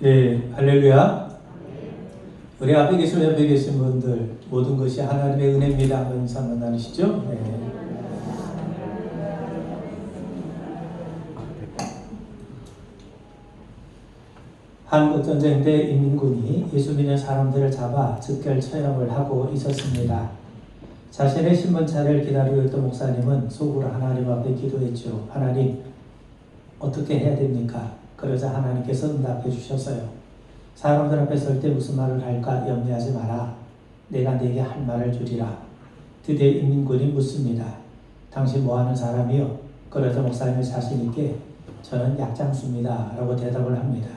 예, 할렐루야. 우리 앞에 계신 옆에 계신 분들 모든 것이 하나님의 은혜입니다 하면서 한번 나누시죠. 네. 한국전쟁 때 인민군이 예수 믿는 사람들을 잡아 즉결 처형을 하고 있었습니다. 자신의 신문차를 기다리고 있던 목사님은 속으로 하나님 앞에 기도했죠. 하나님, 어떻게 해야 됩니까? 그러자 하나님께서 응답해 주셨어요. 사람들 앞에 설 때 무슨 말을 할까 염려하지 마라. 내가 네게 할 말을 주리라. 드디어 인민군이 묻습니다. 당신 뭐하는 사람이요? 그러자 목사님이 자신 있게 저는 약장수입니다 라고 대답을 합니다.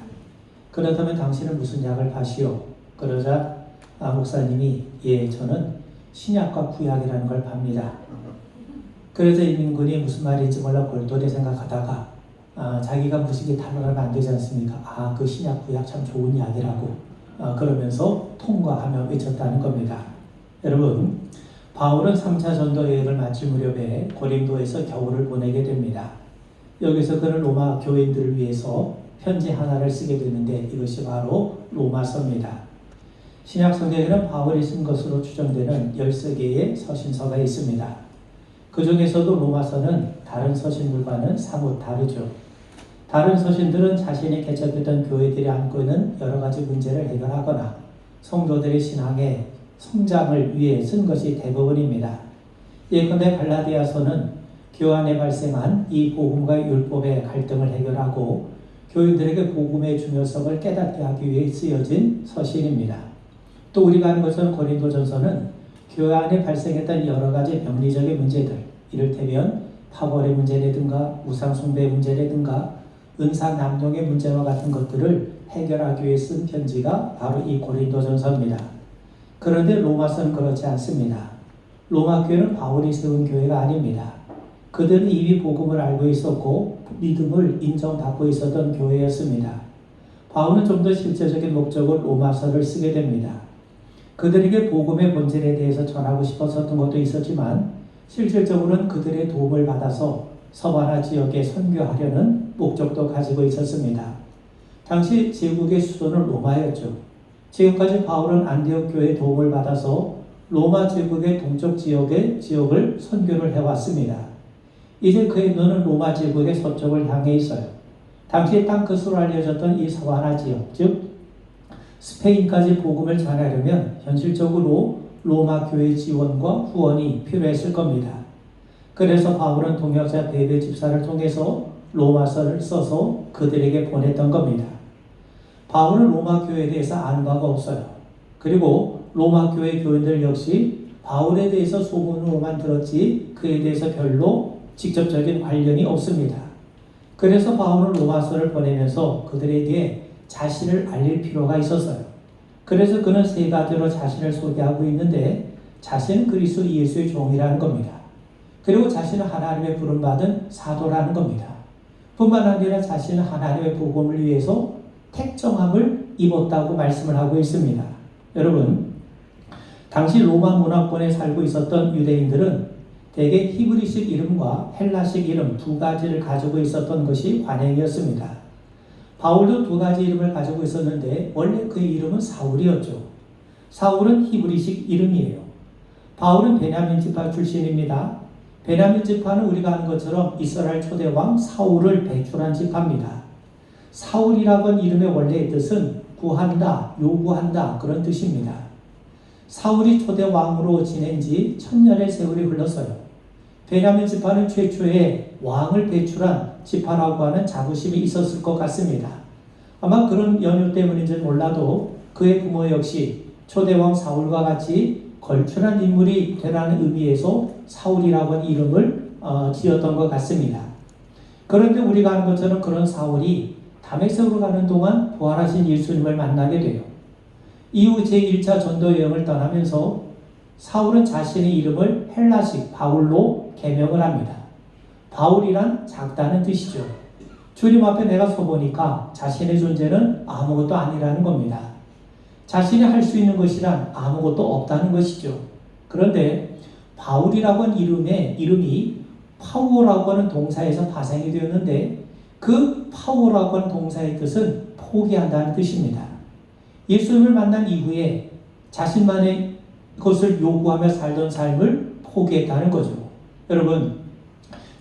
그렇다면 당신은 무슨 약을 파시오? 그러자 목사님이 예, 저는 신약과 구약이라는 걸 팝니다. 그래서 인민군이 무슨 말인지 몰라 골똘히 생각하다가 자기가 무식이 탄로하면 안 되지 않습니까? 그 신약 구약 참 좋은 약이라고 그러면서 통과하며 외쳤다는 겁니다. 여러분, 바울은 3차 전도 여행을 마칠 무렵에 고린도에서 겨울을 보내게 됩니다. 여기서 그는 로마 교인들을 위해서 편지 하나를 쓰게 되는데 이것이 바로 로마서입니다. 신약 성경에는 바울이 쓴 것으로 추정되는 13개의 서신서가 있습니다. 그 중에서도 로마서는 다른 서신들과는 사뭇 다르죠. 다른 서신들은 자신이 개척했던 교회들이 안고 있는 여러 가지 문제를 해결하거나 성도들의 신앙의 성장을 위해 쓴 것이 대부분입니다. 예컨대 갈라디아서는 교환에 발생한 이 복음과 율법의 갈등을 해결하고 교인들에게 복음의 중요성을 깨닫게 하기 위해 쓰여진 서신입니다. 또 우리가 아는 것처럼 고린도전서는 교회 안에 발생했던 여러 가지 병리적인 문제들, 이를테면 파벌의 문제라든가 우상숭배의 문제라든가 은사 남용의 문제와 같은 것들을 해결하기 위해 쓴 편지가 바로 이 고린도전서입니다. 그런데 로마서는 그렇지 않습니다. 로마 교회는 바울이 세운 교회가 아닙니다. 그들은 이미 복음을 알고 있었고 믿음을 인정받고 있었던 교회였습니다. 바울은 좀 더 실제적인 목적으로 로마서를 쓰게 됩니다. 그들에게 복음의 본질에 대해서 전하고 싶었던 것도 있었지만 실질적으로는 그들의 도움을 받아서 서바나 지역에 선교하려는 목적도 가지고 있었습니다. 당시 제국의 수도는 로마였죠. 지금까지 바울은 안디옥 교회의 도움을 받아서 로마 제국의 동쪽 지역을 선교를 해왔습니다. 이제 그의 눈은 로마 제국의 서쪽을 향해 있어요. 당시 땅끝으로 알려졌던 이 서바나 지역, 즉 스페인까지 복음을 전하려면 현실적으로 로마 교회 지원과 후원이 필요했을 겁니다. 그래서 바울은 동역자 베베 집사를 통해서 로마서를 써서 그들에게 보냈던 겁니다. 바울은 로마 교회에 대해서 아는 바가 없어요. 그리고 로마 교회 교인들 역시 바울에 대해서 소문으로만 들었지 그에 대해서 별로 직접적인 관련이 없습니다. 그래서 바울은 로마서를 보내면서 그들에게 자신을 알릴 필요가 있었어요. 그래서 그는 세 가지로 자신을 소개하고 있는데 자신은 그리스도 예수의 종이라는 겁니다. 그리고 자신은 하나님의 부름받은 사도라는 겁니다. 뿐만 아니라 자신은 하나님의 복음을 위해서 택정함을 입었다고 말씀을 하고 있습니다. 여러분, 당시 로마 문화권에 살고 있었던 유대인들은 대개 히브리식 이름과 헬라식 이름 두 가지를 가지고 있었던 것이 관행이었습니다. 바울도 두 가지 이름을 가지고 있었는데 원래 그의 이름은 사울이었죠. 사울은 히브리식 이름이에요. 바울은 베냐민 지파 출신입니다. 베냐민 지파는 우리가 아는 것처럼 이스라엘 초대왕 사울을 배출한 지파입니다. 사울이라고 하는 이름의 원래의 뜻은 구한다, 요구한다 그런 뜻입니다. 사울이 초대왕으로 지낸 지 1000년의 세월이 흘렀어요. 베냐민 지파는 최초의 왕을 배출한 지파라고 하는 자부심이 있었을 것 같습니다. 아마 그런 연유 때문인지 몰라도 그의 부모 역시 초대왕 사울과 같이 걸출한 인물이 되라는 의미에서 사울이라고 하는 이름을 지었던 것 같습니다. 그런데 우리가 아는 것처럼 그런 사울이 다메섹으로 가는 동안 부활하신 예수님을 만나게 돼요. 이후 제1차 전도 여행을 떠나면서 사울은 자신의 이름을 헬라식 바울로 개명을 합니다. 바울이란 작다는 뜻이죠. 주님 앞에 내가 서보니까 자신의 존재는 아무것도 아니라는 겁니다. 자신이 할 수 있는 것이란 아무것도 없다는 것이죠. 그런데 바울이라고 하는 이름이 파워라고 하는 동사에서 파생이 되었는데 그 파워라고 하는 동사의 뜻은 포기한다는 뜻입니다. 예수님을 만난 이후에 자신만의 것을 요구하며 살던 삶을 포기했다는 거죠. 여러분,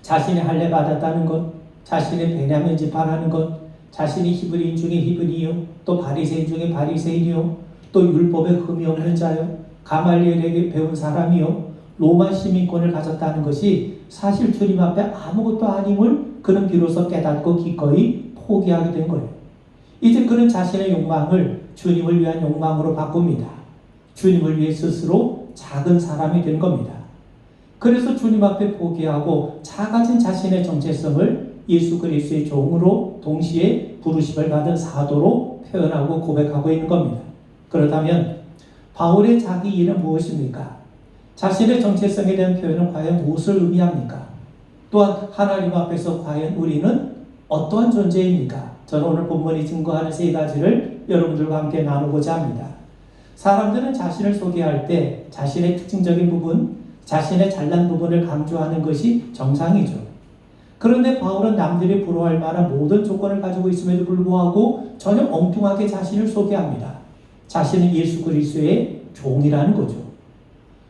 자신이 할례 받았다는 것, 자신의 베냐민 지파라는 것, 자신이 히브리인 중에 히브리요, 또 바리새인 중에 바리새인이요, 또 율법에 흠이 없는 자요, 가말리엘에게 배운 사람이요, 로마 시민권을 가졌다는 것이 사실 주님 앞에 아무것도 아님을 그는 비로소 깨닫고 기꺼이 포기하게 된 거예요. 이제 그는 자신의 욕망을 주님을 위한 욕망으로 바꿉니다. 주님을 위해 스스로 작은 사람이 된 겁니다. 그래서 주님 앞에 포기하고 작아진 자신의 정체성을 예수 그리스도의 종으로 동시에 부르심을 받은 사도로 표현하고 고백하고 있는 겁니다. 그렇다면 바울의 자기 일은 무엇입니까? 자신의 정체성에 대한 표현은 과연 무엇을 의미합니까? 또한 하나님 앞에서 과연 우리는 어떠한 존재입니까? 저는 오늘 본문이 증거하는 세 가지를 여러분들과 함께 나누고자 합니다. 사람들은 자신을 소개할 때 자신의 특징적인 부분, 자신의 잘난 부분을 강조하는 것이 정상이죠. 그런데 바울은 남들이 부러워할 만한 모든 조건을 가지고 있음에도 불구하고 전혀 엉뚱하게 자신을 소개합니다. 자신은 예수 그리스도의 종이라는 거죠.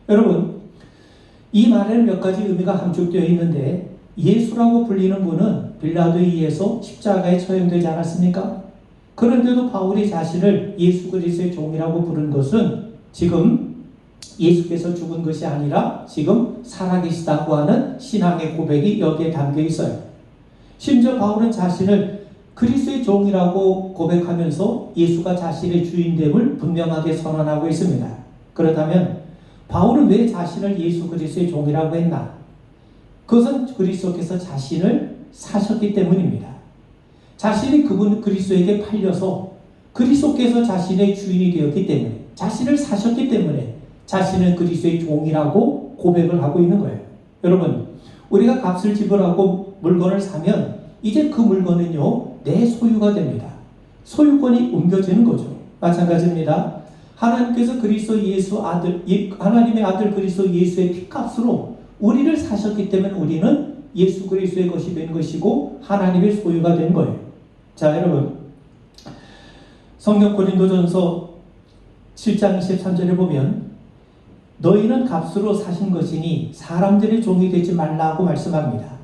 여러분, 이 말에는 몇 가지 의미가 함축되어 있는데 예수라고 불리는 분은 빌라도에 의해서 십자가에 처형되지 않았습니까? 그런데도 바울이 자신을 예수 그리스도의 종이라고 부른 것은 지금 예수께서 죽은 것이 아니라 지금 살아계시다고 하는 신앙의 고백이 여기에 담겨 있어요. 심지어 바울은 자신을 그리스도의 종이라고 고백하면서 예수가 자신의 주인됨을 분명하게 선언하고 있습니다. 그렇다면 바울은 왜 자신을 예수 그리스도의 종이라고 했나? 그것은 그리스도께서 자신을 사셨기 때문입니다. 자신이 그분 그리스도에게 팔려서 그리스도께서 자신의 주인이 되었기 때문에, 자신을 사셨기 때문에 자신은 그리스도의 종이라고 고백을 하고 있는 거예요. 여러분, 우리가 값을 지불하고 물건을 사면 이제 그 물건은요, 내 소유가 됩니다. 소유권이 옮겨지는 거죠. 마찬가지입니다. 하나님께서 그리스도 예수 아들, 하나님의 아들 그리스도 예수의 피값으로 우리를 사셨기 때문에 우리는 예수 그리스도의 것이 된 것이고 하나님의 소유가 된 거예요. 자, 여러분, 성경 고린도전서 7장 23절에 보면 너희는 값으로 사신 것이니 사람들의 종이 되지 말라고 말씀합니다.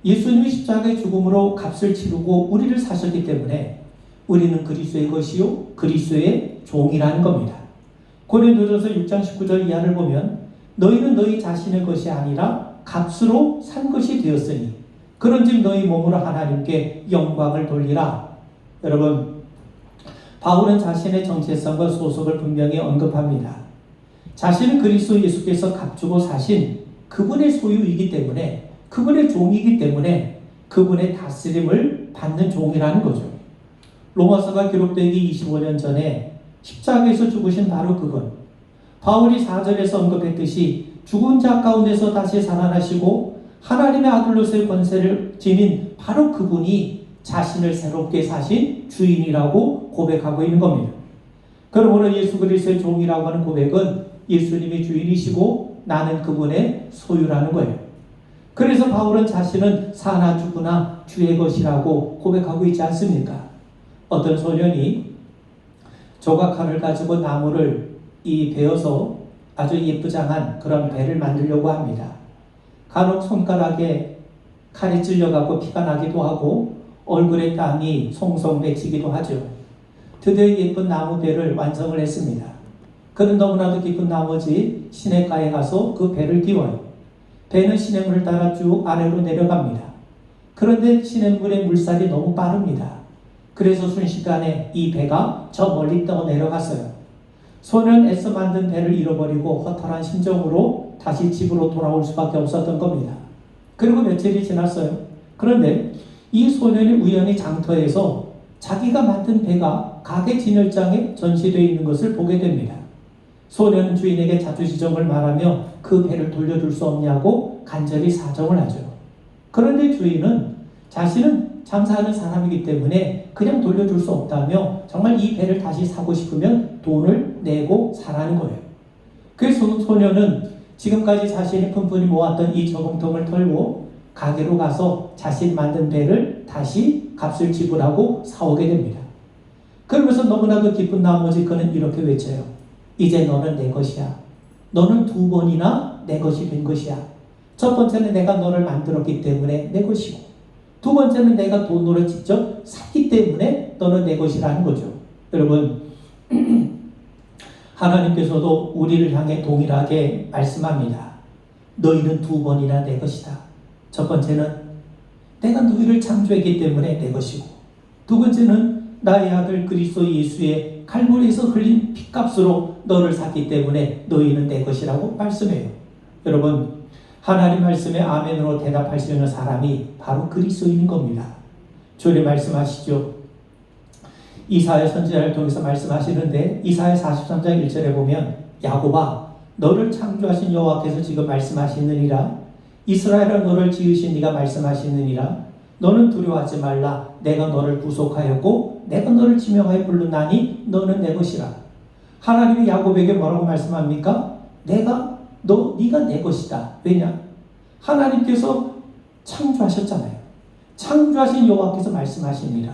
예수님이 십자가의 죽음으로 값을 치르고 우리를 사셨기 때문에 우리는 그리스도의 것이요 그리스도의 종이라는 겁니다. 고린도전서 6장 19절 이하를 보면 너희는 너희 자신의 것이 아니라 값으로 산 것이 되었으니 그런즉 너희 몸으로 하나님께 영광을 돌리라. 여러분, 바울은 자신의 정체성과 소속을 분명히 언급합니다. 자신은 그리스도 예수께서 값주고 사신 그분의 소유이기 때문에, 그분의 종이기 때문에 그분의 다스림을 받는 종이라는 거죠. 로마서가 기록되기 25년 전에 십자가에서 죽으신 바로 그분, 바울이 4절에서 언급했듯이 죽은 자 가운데서 다시 살아나시고 하나님의 아들로서의 권세를 지닌 바로 그분이 자신을 새롭게 사신 주인이라고 고백하고 있는 겁니다. 그러므로 예수 그리스도의 종이라고 하는 고백은 예수님이 주인이시고 나는 그분의 소유라는 거예요. 그래서 바울은 자신은 사나 죽으나 주의 것이라고 고백하고 있지 않습니까? 어떤 소년이 조각칼을 가지고 나무를 베어서 아주 예쁘장한 그런 배를 만들려고 합니다. 간혹 손가락에 칼이 찔려가고 피가 나기도 하고 얼굴에 땀이 송송 맺히기도 하죠. 드디어 예쁜 나무 배를 완성을 했습니다. 그는 너무나도 기쁜 나머지 시냇가에 가서 그 배를 띄워요. 배는 시냇물을 따라 쭉 아래로 내려갑니다. 그런데 시냇물의 물살이 너무 빠릅니다. 그래서 순식간에 이 배가 저 멀리 떠 내려갔어요. 소년 애써 만든 배를 잃어버리고 허탈한 심정으로 다시 집으로 돌아올 수밖에 없었던 겁니다. 그리고 며칠이 지났어요. 그런데 이 소년이 우연히 장터에서 자기가 만든 배가 가게 진열장에 전시되어 있는 것을 보게 됩니다. 소년은 주인에게 자주지정을 말하며 그 배를 돌려줄 수 없냐고 간절히 사정을 하죠. 그런데 주인은 자신은 장사하는 사람이기 때문에 그냥 돌려줄 수 없다며 정말 이 배를 다시 사고 싶으면 돈을 내고 사라는 거예요. 그래서 소년은 지금까지 자신이 푼푼히 모았던 이 저금통을 털고 가게로 가서 자신 만든 배를 다시 값을 지불하고 사오게 됩니다. 그러면서 너무나도 기쁜 나머지 그는 이렇게 외쳐요. 이제 너는 내 것이야. 너는 두 번이나 내 것이 된 것이야. 첫 번째는 내가 너를 만들었기 때문에 내 것이고, 두 번째는 내가 돈으로 직접 샀기 때문에 너는 내 것이라는 거죠. 여러분, 하나님께서도 우리를 향해 동일하게 말씀합니다. 너희는 두 번이나 내 것이다. 첫 번째는 내가 너희를 창조했기 때문에 내 것이고, 두 번째는 나의 아들 그리스도 예수의 칼보리에서 흘린 피값으로 너를 샀기 때문에 너희는 내 것이라고 말씀해요. 여러분, 하나님 말씀에 아멘으로 대답할 수 있는 사람이 바로 그리스도인 겁니다. 주님 말씀하시죠. 이사야 선지자를 통해서 말씀하시는데 이사야 43장 1절에 보면 야곱아 너를 창조하신 여호와께서 지금 말씀하시느니라. 이스라엘아 너를 지으신 네가 말씀하시느니라. 너는 두려워하지 말라. 내가 너를 구속하였고 내가 너를 지명하여 불렀나니 너는 내 것이라. 하나님이 야곱에게 뭐라고 말씀합니까? 네가 내 것이다. 왜냐? 하나님께서 창조하셨잖아요. 창조하신 여호와께서 말씀하십니다.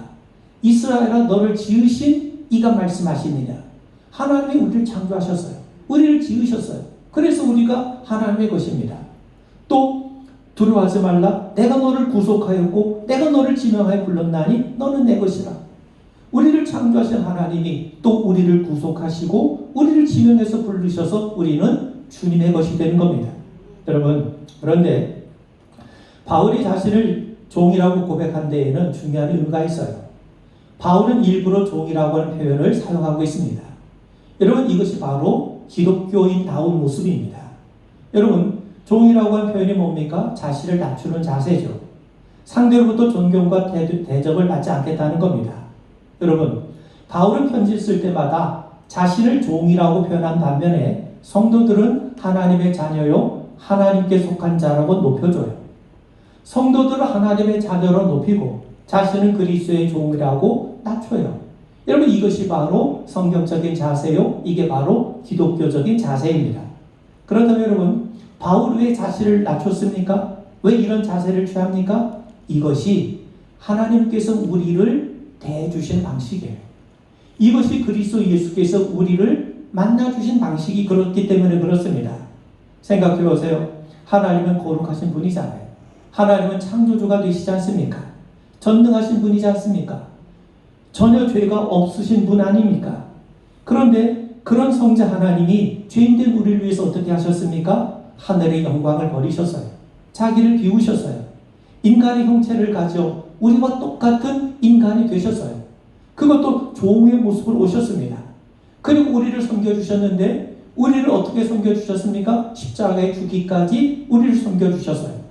이스라엘아 너를 지으신 이가 말씀하시느냐. 하나님이 우리를 창조하셨어요. 우리를 지으셨어요. 그래서 우리가 하나님의 것입니다. 또 두려워하지 말라. 내가 너를 구속하였고 내가 너를 지명하여 불렀나니 너는 내 것이라. 우리를 창조하신 하나님이 또 우리를 구속하시고 우리를 지명해서 부르셔서 우리는 주님의 것이 되는 겁니다. 여러분, 그런데 바울이 자신을 종이라고 고백한 데에는 중요한 의미가 있어요. 바울은 일부러 종이라고 하는 표현을 사용하고 있습니다. 여러분, 이것이 바로 기독교인다운 모습입니다. 여러분, 종이라고 하는 표현이 뭡니까? 자신을 낮추는 자세죠. 상대로부터 존경과 대접을 받지 않겠다는 겁니다. 여러분, 바울은 편지를 쓸 때마다 자신을 종이라고 표현한 반면에 성도들은 하나님의 자녀요 하나님께 속한 자라고 높여줘요. 성도들은 하나님의 자녀로 높이고 자신은 그리스도의 종이라고 낮춰요. 여러분, 이것이 바로 성경적인 자세요. 이게 바로 기독교적인 자세입니다. 그렇다면 여러분, 바울 왜 자신을 낮췄습니까? 왜 이런 자세를 취합니까? 이것이 하나님께서 우리를 대해주신 방식이에요. 이것이 그리스도 예수께서 우리를 만나주신 방식이 그렇기 때문에 그렇습니다. 생각해 보세요. 하나님은 거룩하신 분이잖아요. 하나님은 창조주가 되시지 않습니까? 전능하신 분이지 않습니까? 전혀 죄가 없으신 분 아닙니까? 그런데 그런 성자 하나님이 죄인된 우리를 위해서 어떻게 하셨습니까? 하늘의 영광을 버리셨어요. 자기를 비우셨어요. 인간의 형체를 가져 우리와 똑같은 인간이 되셨어요. 그것도 종의 모습으로 오셨습니다. 그리고 우리를 섬겨주셨는데 우리를 어떻게 섬겨주셨습니까? 십자가에 죽기까지 우리를 섬겨주셨어요.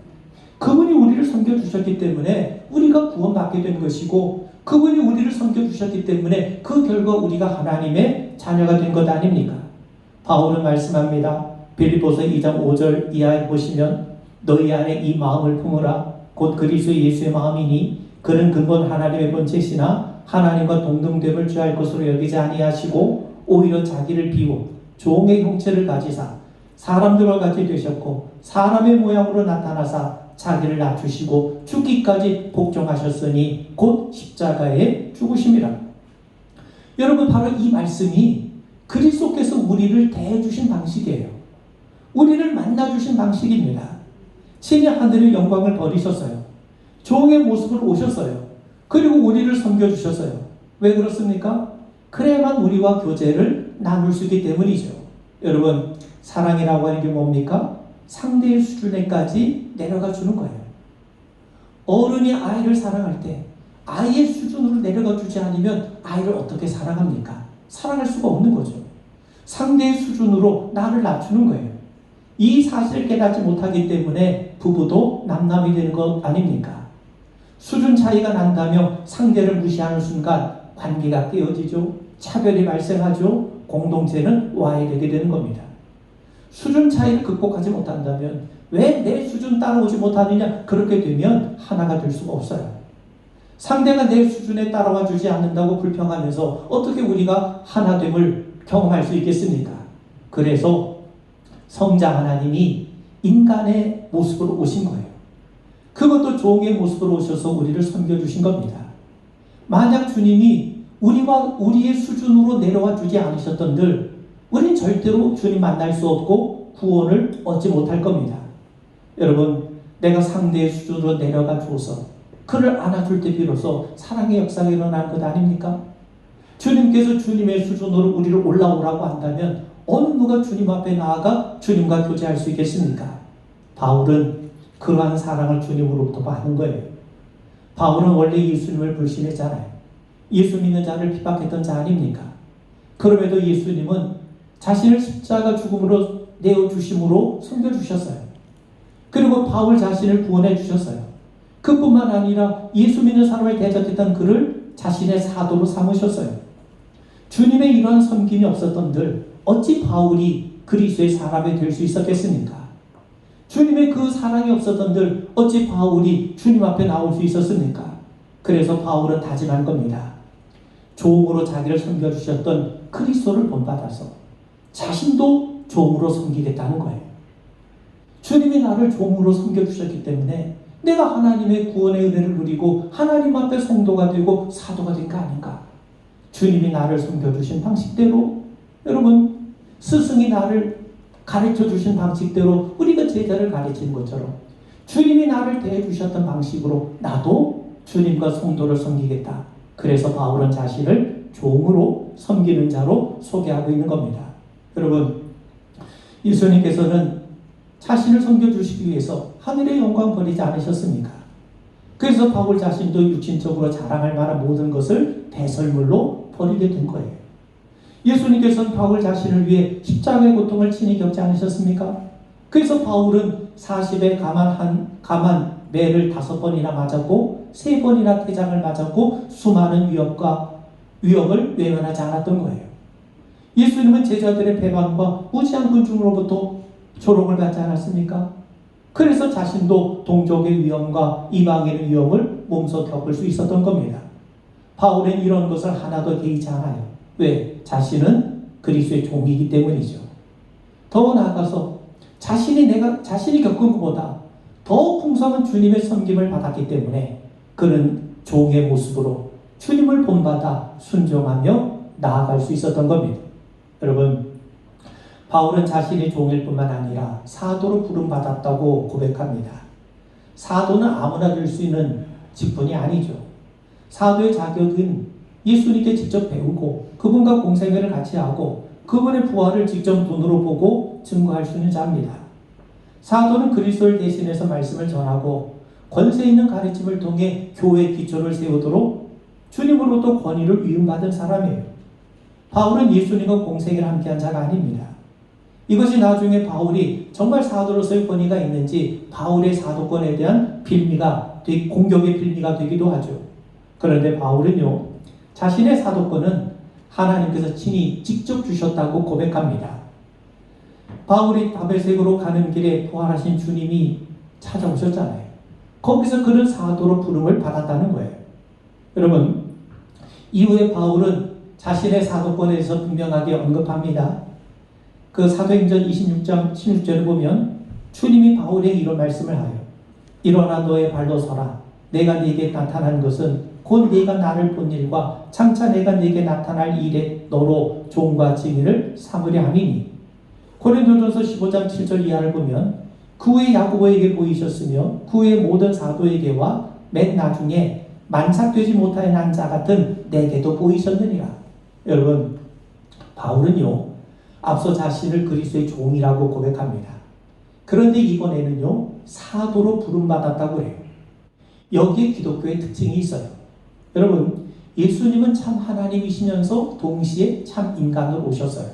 그분이 우리를 섬겨주셨기 때문에 우리가 구원받게 된 것이고 그분이 우리를 섬겨주셨기 때문에 그 결과 우리가 하나님의 자녀가 된 것 아닙니까? 바울은 말씀합니다. 빌립보서 2장 5절 이하에 보시면 너희 안에 이 마음을 품으라. 곧 그리스도 예수의 마음이니 그는 근본 하나님의 본체시나 하나님과 동등됨을 취할 것으로 여기지 아니하시고 오히려 자기를 비워 종의 형체를 가지사 사람들과 같이 되셨고 사람의 모양으로 나타나사 자기를 낮추시고 죽기까지 복종하셨으니 곧 십자가에 죽으심이라. 여러분, 바로 이 말씀이 그리스도께서 우리를 대해주신 방식이에요. 우리를 만나주신 방식입니다. 신이 하늘의 영광을 버리셨어요. 종의 모습으로 오셨어요. 그리고 우리를 섬겨주셨어요. 왜 그렇습니까? 그래야만 우리와 교제를 나눌 수 있기 때문이죠. 여러분, 사랑이라고 하는 게 뭡니까? 상대의 수준에까지 내려가 주는 거예요. 어른이 아이를 사랑할 때 아이의 수준으로 내려가 주지 않으면 아이를 어떻게 사랑합니까? 사랑할 수가 없는 거죠. 상대의 수준으로 나를 낮추는 거예요. 이 사실을 깨닫지 못하기 때문에 부부도 남남이 되는 것 아닙니까? 수준 차이가 난다며 상대를 무시하는 순간 관계가 깨어지죠. 차별이 발생하죠. 공동체는 와해되게 되는 겁니다. 수준 차이를 극복하지 못한다면 왜 내 수준 따라오지 못하느냐? 그렇게 되면 하나가 될 수가 없어요. 상대가 내 수준에 따라와 주지 않는다고 불평하면서 어떻게 우리가 하나됨을 경험할 수 있겠습니까? 그래서 성자 하나님이 인간의 모습으로 오신 거예요. 그것도 종의 모습으로 오셔서 우리를 섬겨주신 겁니다. 만약 주님이 우리의 수준으로 내려와 주지 않으셨던들 우리는 절대로 주님 만날 수 없고 구원을 얻지 못할 겁니다. 여러분, 내가 상대의 수준으로 내려가 줘서 그를 안아줄 때 비로소 사랑의 역사가 일어나는 것 아닙니까? 주님께서 주님의 수준으로 우리를 올라오라고 한다면 어느 누가 주님 앞에 나아가 주님과 교제할 수 있겠습니까? 바울은 그러한 사랑을 주님으로부터 받는 거예요. 바울은 원래 예수님을 불신했잖아요. 예수 믿는 자를 핍박했던 자 아닙니까? 그럼에도 예수님은 자신을 십자가 죽음으로 내어주심으로 섬겨주셨어요. 그리고 바울 자신을 구원해 주셨어요. 그뿐만 아니라 예수 믿는 사람을 대적했던 그를 자신의 사도로 삼으셨어요. 주님의 이러한 섬김이 없었던들 어찌 바울이 그리스도의 사람이 될 수 있었겠습니까? 주님의 그 사랑이 없었던들 어찌 바울이 주님 앞에 나올 수 있었습니까? 그래서 바울은 다짐한 겁니다. 종으로 자기를 섬겨주셨던 그리스도를 본받아서 자신도 종으로 섬기겠다는 거예요. 주님이 나를 종으로 섬겨주셨기 때문에 내가 하나님의 구원의 은혜를 누리고 하나님 앞에 성도가 되고 사도가 된 거 아닌가? 주님이 나를 섬겨주신 방식대로, 여러분, 스승이 나를 가르쳐주신 방식대로 우리가 제자를 가르치는 것처럼 주님이 나를 대해주셨던 방식으로 나도 주님과 성도를 섬기겠다. 그래서 바울은 자신을 종으로 섬기는 자로 소개하고 있는 겁니다. 여러분, 예수님께서는 자신을 섬겨주시기 위해서 하늘의 영광 버리지 않으셨습니까? 그래서 바울 자신도 육신적으로 자랑할 만한 모든 것을 배설물로 버리게 된 거예요. 예수님께서는 바울 자신을 위해 십자가의 고통을 친히 겪지 않으셨습니까? 그래서 바울은 40에 가만 매를 5번이나 맞았고 3번이나 태장을 맞았고 수많은 위협을 외면하지 않았던 거예요. 예수님은 제자들의 배반과 무지한 군중으로부터 조롱을 받지 않았습니까? 그래서 자신도 동족의 위험과 이방인의 위험을 몸소 겪을 수 있었던 겁니다. 바울은 이런 것을 하나도 개의치 않아요. 왜? 자신은 그리스도의 종이기 때문이죠. 더 나아가서 자신이 겪은 것보다 더 풍성한 주님의 섬김을 받았기 때문에 그는 종의 모습으로 주님을 본받아 순종하며 나아갈 수 있었던 겁니다. 여러분, 바울은 자신이 종일 뿐만 아니라 사도로 부름받았다고 고백합니다. 사도는 아무나 될 수 있는 직분이 아니죠. 사도의 자격은 예수님께 직접 배우고 그분과 공생애를 같이 하고 그분의 부활을 직접 눈으로 보고 증거할 수 있는 자입니다. 사도는 그리스도를 대신해서 말씀을 전하고 권세 있는 가르침을 통해 교회의 기초를 세우도록 주님으로부터 권위를 위임받은 사람이에요. 바울은 예수님과 공생애를 함께한 자가 아닙니다. 이것이 나중에 바울이 정말 사도로서의 권위가 있는지 바울의 사도권에 대한 공격의 빌미가 되기도 하죠. 그런데 바울은요, 자신의 사도권은 하나님께서 친히 직접 주셨다고 고백합니다. 바울이 다메섹으로 가는 길에 부활하신 주님이 찾아오셨잖아요. 거기서 그는 사도로 부름을 받았다는 거예요. 여러분, 이후에 바울은 자신의 사도권에 대해서 분명하게 언급합니다. 그 사도행전 26장 16절을 보면 주님이 바울에게 이런 말씀을 하여 일어나 너의 발로 서라. 내가 네게 나타난 것은 곧 네가 나를 본 일과 장차 내가 네게 나타날 일에 너로 종과 증인을 삼으려 함이니. 고린도전서 15장 7절 이하를 보면 그 후에 야고보에게 보이셨으며 그 후에 모든 사도에게와 맨 나중에 만삭되지 못하여 난 자 같은 내게도 보이셨느니라. 여러분, 바울은요, 앞서 자신을 그리스도의 종이라고 고백합니다. 그런데 이번에는요, 사도로 부름받았다고 해요. 여기에 기독교의 특징이 있어요. 여러분, 예수님은 참 하나님이시면서 동시에 참 인간으로 오셨어요.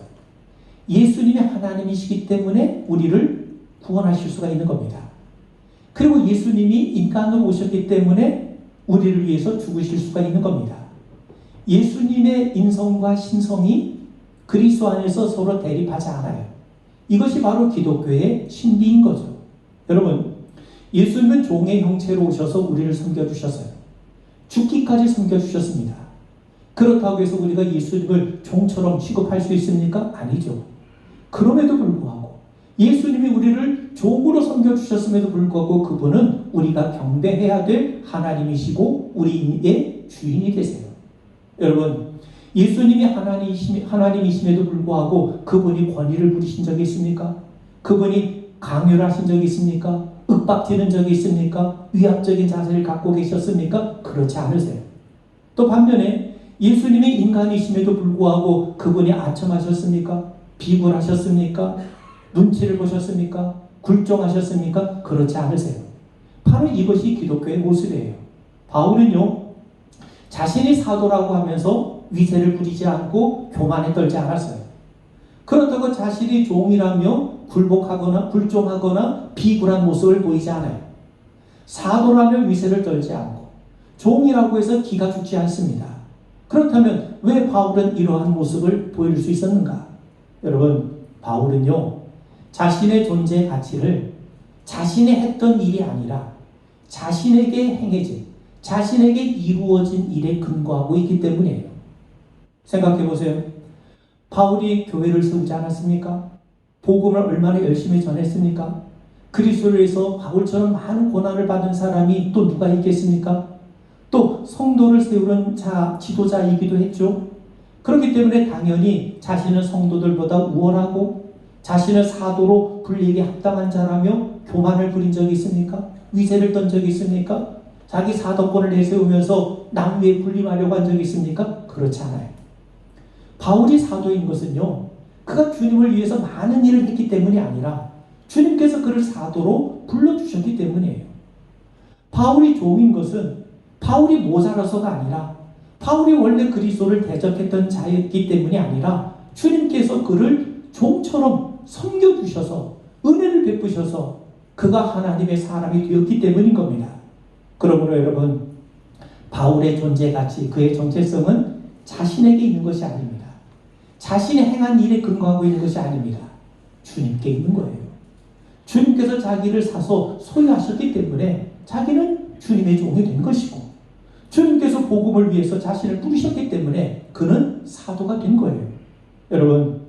예수님이 하나님이시기 때문에 우리를 구원하실 수가 있는 겁니다. 그리고 예수님이 인간으로 오셨기 때문에 우리를 위해서 죽으실 수가 있는 겁니다. 예수님의 인성과 신성이 그리스도 안에서 서로 대립하지 않아요. 이것이 바로 기독교의 신비인 거죠. 여러분, 예수님은 종의 형체로 오셔서 우리를 섬겨주셨어요. 죽기까지 섬겨주셨습니다. 그렇다고 해서 우리가 예수님을 종처럼 취급할 수 있습니까? 아니죠. 그럼에도 불구하고 예수님이 우리를 종으로 섬겨주셨음에도 불구하고 그분은 우리가 경배해야 될 하나님이시고 우리의 주인이 되세요. 여러분, 예수님이 하나님이심에도 불구하고 그분이 권위를 부리신 적이 있습니까? 그분이 강요를 하신 적이 있습니까? 윽박지는 적이 있습니까? 위압적인 자세를 갖고 계셨습니까? 그렇지 않으세요. 또 반면에 예수님이 인간이심에도 불구하고 그분이 아첨하셨습니까? 비굴하셨습니까? 눈치를 보셨습니까? 굴종하셨습니까? 그렇지 않으세요. 바로 이것이 기독교의 모습이에요. 바울은요, 자신이 사도라고 하면서 위세를 부리지 않고 교만에 떨지 않았어요. 그렇다고 자신이 종이라며 굴복하거나 굴종하거나 비굴한 모습을 보이지 않아요. 사도라며 위세를 떨지 않고 종이라고 해서 기가 죽지 않습니다. 그렇다면 왜 바울은 이러한 모습을 보일 수 있었는가? 여러분, 바울은요, 자신의 존재의 가치를 자신이 했던 일이 아니라 자신에게 행해진, 자신에게 이루어진 일에 근거하고 있기 때문이에요. 생각해 보세요. 바울이 교회를 세우지 않았습니까? 복음을 얼마나 열심히 전했습니까? 그리스도를 위해서 바울처럼 많은 고난을 받은 사람이 또 누가 있겠습니까? 또 성도를 세우는 지도자이기도 했죠. 그렇기 때문에 당연히 자신은 성도들보다 우월하고 자신을 사도로 불리기 합당한 자라며 교만을 부린 적이 있습니까? 위세를 떤 적이 있습니까? 자기 사도권을 내세우면서 남 위에 군림하려고 한 적이 있습니까? 그렇지 않아요. 바울이 사도인 것은요, 그가 주님을 위해서 많은 일을 했기 때문이 아니라 주님께서 그를 사도로 불러주셨기 때문이에요. 바울이 종인 것은 바울이 모자라서가 아니라 바울이 원래 그리스도를 대적했던 자였기 때문이 아니라 주님께서 그를 종처럼 섬겨주셔서 은혜를 베푸셔서 그가 하나님의 사람이 되었기 때문인 겁니다. 그러므로 여러분, 바울의 존재 가치, 그의 정체성은 자신에게 있는 것이 아닙니다. 자신이 행한 일에 근거하고 있는 것이 아닙니다. 주님께 있는 거예요. 주님께서 자기를 사서 소유하셨기 때문에 자기는 주님의 종이 된 것이고, 주님께서 복음을 위해서 자신을 부르셨기 때문에 그는 사도가 된 거예요. 여러분,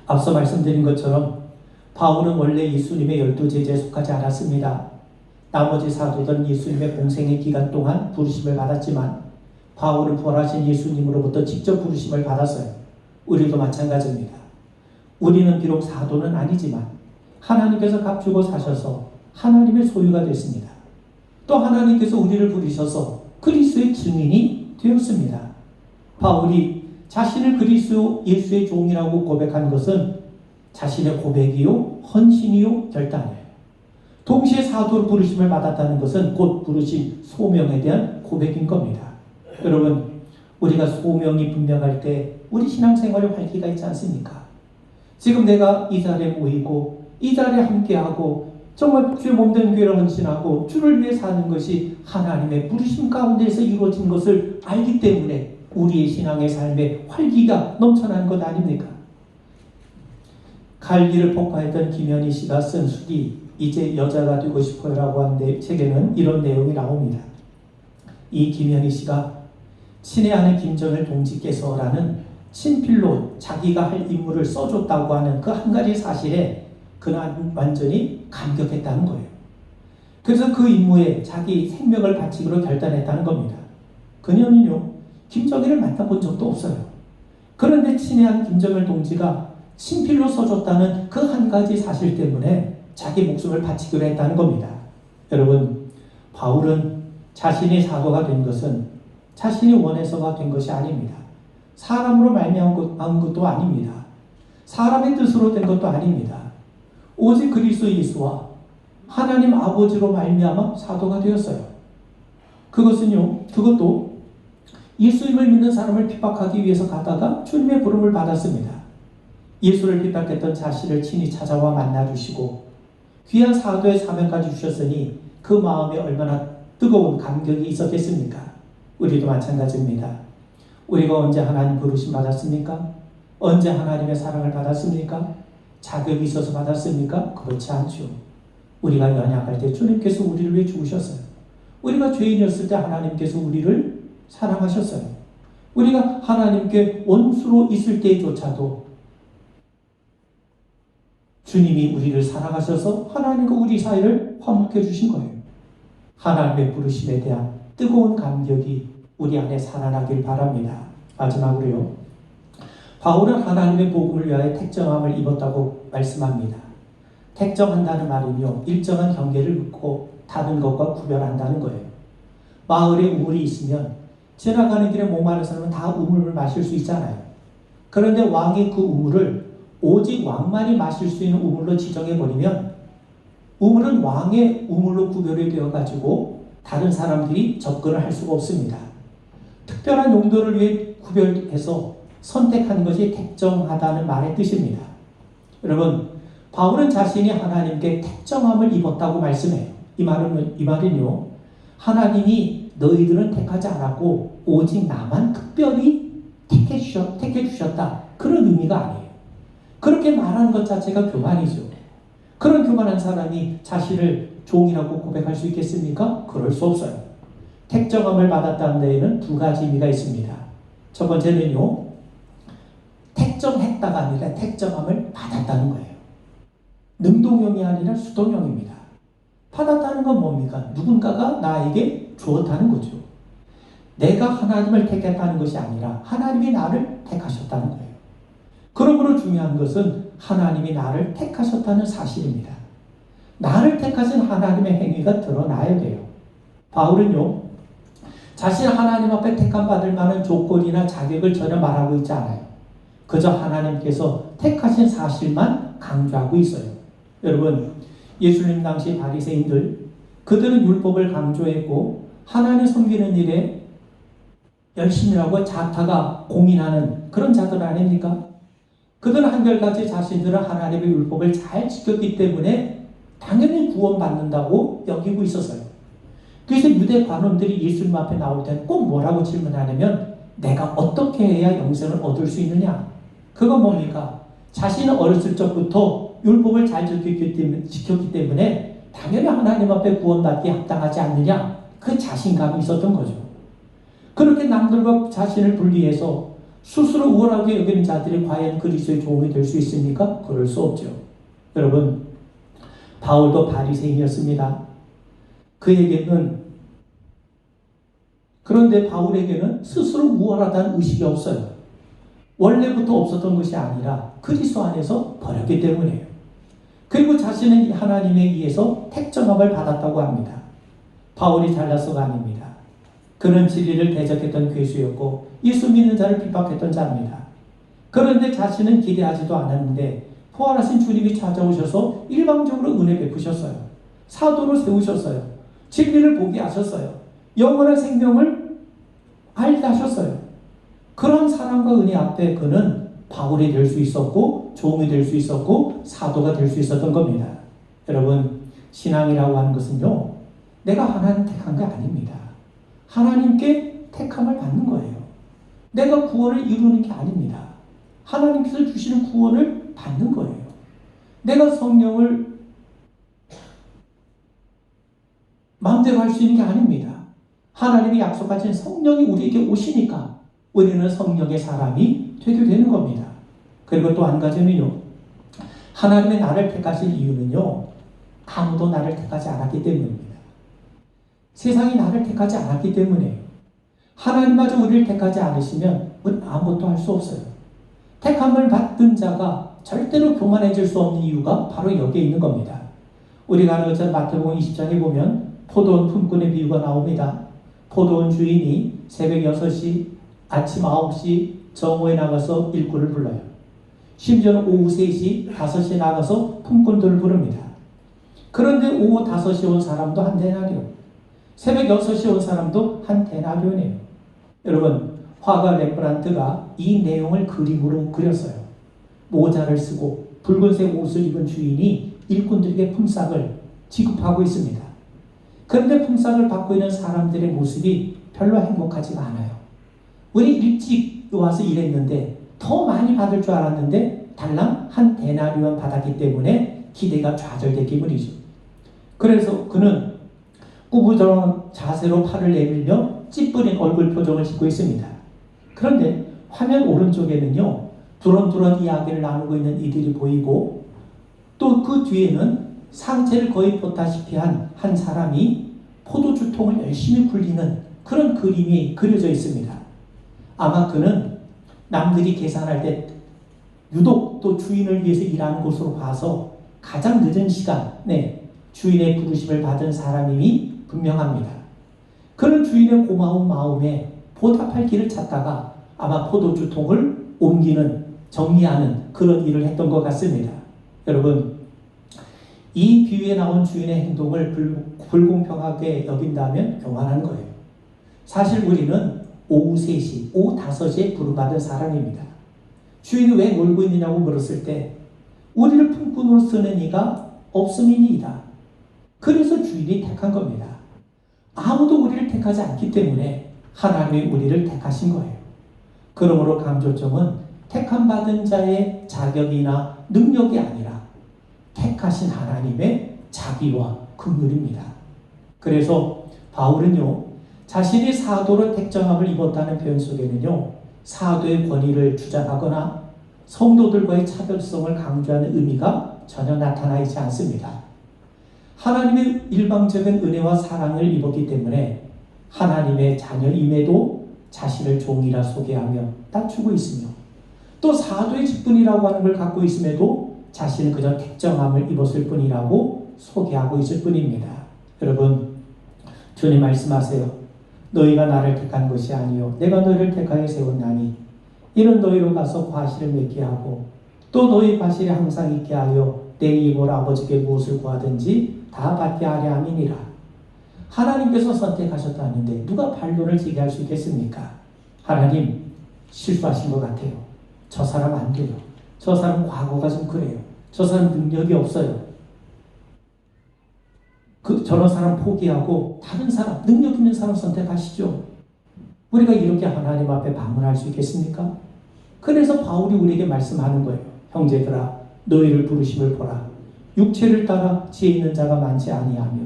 앞서 말씀드린 것처럼 바울은 원래 예수님의 12제자에 속하지 않았습니다. 나머지 사도들은 예수님의 공생의 기간 동안 부르심을 받았지만 바울은 부활하신 예수님으로부터 직접 부르심을 받았어요. 우리도 마찬가지입니다. 우리는 비록 사도는 아니지만 하나님께서 값주고 사셔서 하나님의 소유가 됐습니다. 또 하나님께서 우리를 부르셔서 그리스도의 증인이 되었습니다. 바울이 자신을 그리스도 예수의 종이라고 고백한 것은 자신의 고백이요, 헌신이요, 결단이에요. 동시에 사도로 부르심을 받았다는 것은 곧 부르심, 소명에 대한 고백인 겁니다. 여러분, 우리가 소명이 분명할 때 우리 신앙생활에 활기가 있지 않습니까? 지금 내가 이 자리에 모이고 이 자리에 함께하고 정말 주의 몸된 교회를 헌신하고 주를 위해 사는 것이 하나님의 부르심 가운데서 이루어진 것을 알기 때문에 우리의 신앙의 삶에 활기가 넘쳐나는 것 아닙니까? 갈기를 폭파했던 김현희 씨가 쓴 수기 이제 여자가 되고 싶어요라고 한 책에는 이런 내용이 나옵니다. 이 김현희 씨가 친애하는 김정일 동지께서라는 친필로 자기가 할 임무를 써줬다고 하는 그 한 가지 사실에 그는 완전히 감격했다는 거예요. 그래서 그 임무에 자기 생명을 바치기로 결단했다는 겁니다. 그녀는요, 김정일을 만나본 적도 없어요. 그런데 친애한 김정일 동지가 친필로 써줬다는 그 한 가지 사실 때문에 자기 목숨을 바치기로 했다는 겁니다. 여러분, 바울은 자신이 사도가 된 것은 자신이 원해서가 된 것이 아닙니다. 사람으로 말미암은 것도 아닙니다. 사람의 뜻으로 된 것도 아닙니다. 오직 그리스도 예수와 하나님 아버지로 말미암아 사도가 되었어요. 그것도 예수님을 믿는 사람을 핍박하기 위해서 가다가 주님의 부름을 받았습니다. 예수를 핍박했던 자신을 친히 찾아와 만나주시고 귀한 사도의 사명까지 주셨으니 그 마음에 얼마나 뜨거운 감격이 있었겠습니까? 우리도 마찬가지입니다. 우리가 언제 하나님 부르심 받았습니까? 언제 하나님의 사랑을 받았습니까? 자격이 있어서 받았습니까? 그렇지 않죠. 우리가 연약할 때 주님께서 우리를 위해 죽으셨어요. 우리가 죄인이었을 때 하나님께서 우리를 사랑하셨어요. 우리가 하나님께 원수로 있을 때조차도 주님이 우리를 사랑하셔서 하나님과 우리 사이를 화목해 주신 거예요. 하나님의 부르심에 대한 뜨거운 감격이 우리 안에 살아나길 바랍니다. 마지막으로요. 바울은 하나님의 복음을 위하여 택정함을 입었다고 말씀합니다. 택정한다는 말은요, 일정한 경계를 긋고 다른 것과 구별한다는 거예요. 마을에 우물이 있으면 지나가는 길에 목마른 사람은 다 우물을 마실 수 있잖아요. 그런데 왕이 그 우물을 오직 왕만이 마실 수 있는 우물로 지정해버리면 우물은 왕의 우물로 구별이 되어가지고 다른 사람들이 접근을 할 수가 없습니다. 특별한 용도를 위해 구별해서 선택한 것이 택정하다는 말의 뜻입니다. 여러분, 바울은 자신이 하나님께 택정함을 입었다고 말씀해요. 이 말은요, 하나님이 너희들은 택하지 않았고 오직 나만 특별히 택해 주셨다. 그런 의미가 아니에요. 그렇게 말하는 것 자체가 교만이죠. 그런 교만한 사람이 자신을 종이라고 고백할 수 있겠습니까? 그럴 수 없어요. 택정함을 받았다는 데에는 두 가지 의미가 있습니다. 첫 번째는요, 택정했다가 아니라 택정함을 받았다는 거예요. 능동형이 아니라 수동형입니다. 받았다는 건 뭡니까? 누군가가 나에게 주었다는 거죠. 내가 하나님을 택했다는 것이 아니라 하나님이 나를 택하셨다는 거예요. 그러므로 중요한 것은 하나님이 나를 택하셨다는 사실입니다. 나를 택하신 하나님의 행위가 드러나야 돼요. 바울은요, 자신 하나님 앞에 택함 받을 만한 조건이나 자격을 전혀 말하고 있지 않아요. 그저 하나님께서 택하신 사실만 강조하고 있어요. 여러분, 예수님 당시 바리새인들, 그들은 율법을 강조했고 하나님 섬기는 일에 열심히 하고 자타가 공인하는 그런 자들 아닙니까? 그들은 한결같이 자신들은 하나님의 율법을 잘 지켰기 때문에 당연히 구원받는다고 여기고 있었어요. 그래서 유대 관원들이 예수님 앞에 나올 때 꼭 뭐라고 질문하냐면 내가 어떻게 해야 영생을 얻을 수 있느냐? 그건 뭡니까? 자신은 어렸을 적부터 율법을 잘 지켰기 때문에 당연히 하나님 앞에 구원받기 합당하지 않느냐? 그 자신감이 있었던 거죠. 그렇게 남들과 자신을 분리해서 스스로 우월하게 여기는 자들이 과연 그리스도의 종이 될 수 있습니까? 그럴 수 없죠. 여러분, 바울도 바리새인이었습니다. 그런데 바울에게는 스스로 우월하다는 의식이 없어요. 원래부터 없었던 것이 아니라 그리스도 안에서 버렸기 때문이에요. 그리고 자신은 하나님에 의해서 택정함을 받았다고 합니다. 바울이 잘나서가 아닙니다. 그는 진리를 대적했던 괴수였고 예수 믿는 자를 핍박했던 자입니다. 그런데 자신은 기대하지도 않았는데 부활하신 주님이 찾아오셔서 일방적으로 은혜 베푸셨어요. 사도로 세우셨어요. 진리를 보게 하셨어요. 영원한 생명을 알게 하셨어요. 그런 사랑과 은혜 앞에 그는 바울이 될 수 있었고 종이 될 수 있었고 사도가 될 수 있었던 겁니다. 여러분, 신앙이라고 하는 것은요, 내가 하나님 택한 게 아닙니다. 하나님께 택함을 받는 거예요. 내가 구원을 이루는 게 아닙니다. 하나님께서 주시는 구원을 받는 거예요. 내가 성령을 마음대로 할 수 있는 게 아닙니다. 하나님이 약속하신 성령이 우리에게 오시니까 우리는 성령의 사람이 되게 되는 겁니다. 그리고 또 한 가지는요, 하나님의 나를 택하신 이유는요, 아무도 나를 택하지 않았기 때문입니다. 세상이 나를 택하지 않았기 때문에요. 하나님마저 우리를 택하지 않으시면 우리는 아무것도 할 수 없어요. 택함을 받은 자가 절대로 교만해질 수 없는 이유가 바로 여기에 있는 겁니다. 우리가 아는 것처럼 마태복음 20장에 보면 포도원 품꾼의 비유가 나옵니다. 포도원 주인이 새벽 6시, 아침 9시 정오에 나가서 일꾼을 불러요. 심지어는 오후 3시, 5시에 나가서 품꾼들을 부릅니다. 그런데 오후 5시에 온 사람도 한 데나리온, 새벽 6시에 온 사람도 한 데나리온이에요. 여러분, 화가 레프란트가 이 내용을 그림으로 그렸어요. 모자를 쓰고 붉은색 옷을 입은 주인이 일꾼들에게 품삯을 지급하고 있습니다. 그런데 품삯을 받고 있는 사람들의 모습이 별로 행복하지가 않아요. 우리 일찍 와서 일했는데 더 많이 받을 줄 알았는데 달랑 한 데나리온 받았기 때문에 기대가 좌절됐기 때문이죠. 그래서 그는 꾸부정한 자세로 팔을 내밀며 찌푸린 얼굴 표정을 짓고 있습니다. 그런데 화면 오른쪽에는요, 두런두런 이야기를 나누고 있는 이들이 보이고 또 그 뒤에는 상체를 거의 보다시피 한 사람이 포도주통을 열심히 굴리는 그런 그림이 그려져 있습니다. 아마 그는 남들이 계산할 때 유독 또 주인을 위해서 일하는 곳으로 봐서 가장 늦은 시간에 주인의 부르심을 받은 사람임이 분명합니다. 그는 주인의 고마운 마음에 보답할 길을 찾다가 아마 포도주 통을 옮기는, 정리하는 그런 일을 했던 것 같습니다. 여러분, 이 비유에 나온 주인의 행동을 불공평하게 여긴다면 교만한 거예요. 사실 우리는 오후 3시, 오후 5시에 부름받은 사람입니다. 주인이 왜 놀고 있느냐고 물었을 때 우리를 품꾼으로 쓰는 이가 없음이니이다. 그래서 주인이 택한 겁니다. 아무도 우리를 택하지 않기 때문에 하나님이 우리를 택하신 거예요. 그러므로 강조점은 택함받은 자의 자격이나 능력이 아니라 택하신 하나님의 자비와 긍휼입니다. 그래서 바울은요, 자신이 사도로 택정함을 입었다는 표현 속에는요, 사도의 권위를 주장하거나 성도들과의 차별성을 강조하는 의미가 전혀 나타나 있지 않습니다. 하나님의 일방적인 은혜와 사랑을 입었기 때문에 하나님의 자녀임에도 자신을 종이라 소개하며 낮추고 있으며, 또 사도의 직분이라고 하는 걸 갖고 있음에도 자신은 그저 택정함을 입었을 뿐이라고 소개하고 있을 뿐입니다. 여러분, 주님 말씀하세요. 너희가 나를 택한 것이 아니요 내가 너희를 택하여 세웠나니 이는 너희로 가서 과실을 맺게 하고 또 너희 과실이 항상 있게 하여 내 이름으로 아버지께 무엇을 구하든지 다 받게 하려 함이니라. 하나님께서 선택하셨다는데 누가 반론을 제기할 수 있겠습니까? 하나님 실수하신 것 같아요. 저 사람 안 돼요. 저 사람 과거가 좀 그래요. 저 사람 능력이 없어요. 저런 사람 포기하고 다른 사람, 능력 있는 사람 선택하시죠. 우리가 이렇게 하나님 앞에 방문할 수 있겠습니까? 그래서 바울이 우리에게 말씀하는 거예요. 형제들아, 너희를 부르심을 보라. 육체를 따라 지혜 있는 자가 많지 아니하며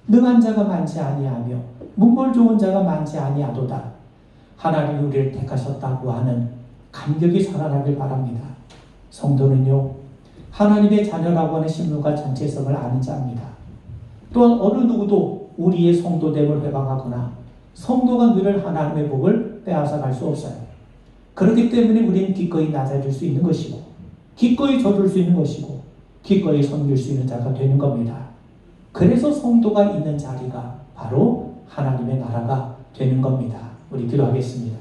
능한 자가 많지 아니하며 문벌 좋은 자가 많지 아니하도다. 하나님이 우리를 택하셨다고 하는 감격이 살아나길 바랍니다. 성도는요, 하나님의 자녀라고 하는 신분과 정체성을 아는 자입니다. 또한 어느 누구도 우리의 성도됨을 회방하거나 성도가 누릴 하나님의 복을 빼앗아 갈 수 없어요. 그렇기 때문에 우리는 기꺼이 낮아질 수 있는 것이고 기꺼이 져줄 수 있는 것이고 기꺼이 섬길 수 있는 자가 되는 겁니다. 그래서 성도가 있는 자리가 바로 하나님의 나라가 되는 겁니다. 우리 기도하겠습니다.